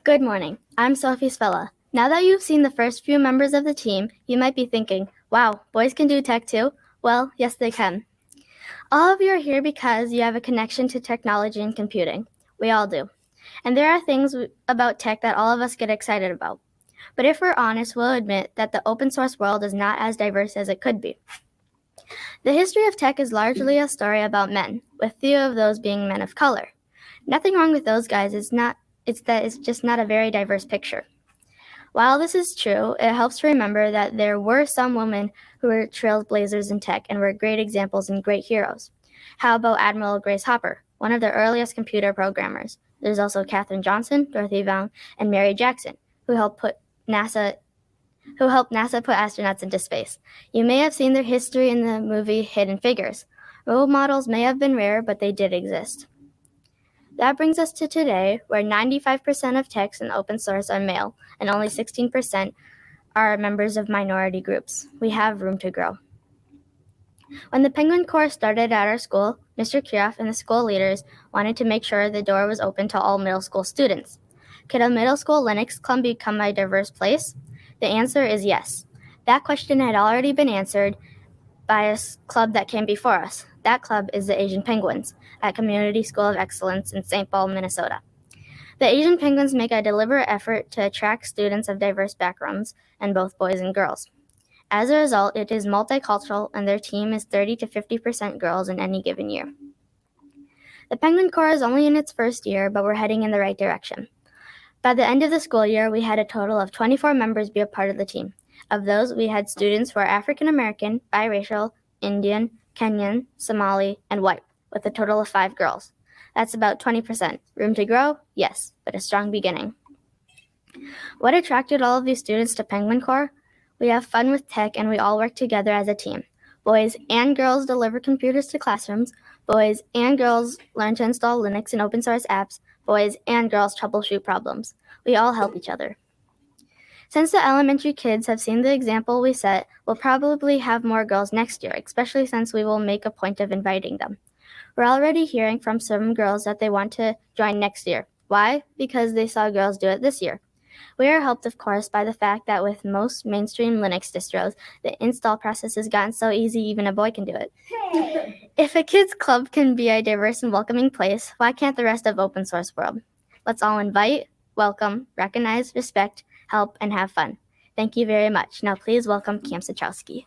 Good morning. I'm Sophie. Now that you've seen the first few members of the team, you might be thinking, wow, boys can do tech too? Well, yes, they can. All of you are here because you have a connection to technology and computing. We all do. And there are things about tech that all of us get excited about. But if we're honest, we'll admit that the open source world is not as diverse as it could be. The history of tech is largely a story about men, with few of those being men of color. Nothing wrong with those guys, it's just not a very diverse picture. While this is true, it helps to remember that there were some women who were trailblazers in tech and were great examples and great heroes. How about Admiral Grace Hopper, one of the earliest computer programmers? There's also Katherine Johnson, Dorothy Vaughan, and Mary Jackson, who helped NASA put astronauts into space. You may have seen their history in the movie Hidden Figures. Role models may have been rare, but they did exist. That brings us to today, where 95% of techs in open source are male, and only 16% are members of minority groups. We have room to grow. When the Penguin Corps started at our school, Mr. Kirov and the school leaders wanted to make sure the door was open to all middle school students. Could a middle school Linux club become a diverse place? The answer is yes. That question had already been answered by a club that came before us. That club is the Asian Penguins at Community School of Excellence in St. Paul, Minnesota. The Asian Penguins make a deliberate effort to attract students of diverse backgrounds, and both boys and girls. As a result, it is multicultural, and their team is 30 to 50% girls in any given year. The Penguin Corps is only in its first year, but we're heading in the right direction. By the end of the school year, we had a total of 24 members be a part of the team. Of those, we had students who are African American, biracial, Indian, Kenyan, Somali, and white, with a total of 5 girls. That's about 20%. Room to grow? Yes, but a strong beginning. What attracted all of these students to Penguin Corps? We have fun with tech, and we all work together as a team. Boys and girls deliver computers to classrooms. Boys and girls learn to install Linux and open source apps. Boys and girls troubleshoot problems. We all help each other. Since the elementary kids have seen the example we set, we'll probably have more girls next year, especially since we will make a point of inviting them. We're already hearing from some girls that they want to join next year. Why? Because they saw girls do it this year. We are helped, of course, by the fact that with most mainstream Linux distros, the install process has gotten so easy even a boy can do it. If a kids club can be a diverse and welcoming place, why can't the rest of open source world? Let's all invite, welcome, recognize, respect, help, and have fun. Thank you very much. Now please welcome Cam Satrowski.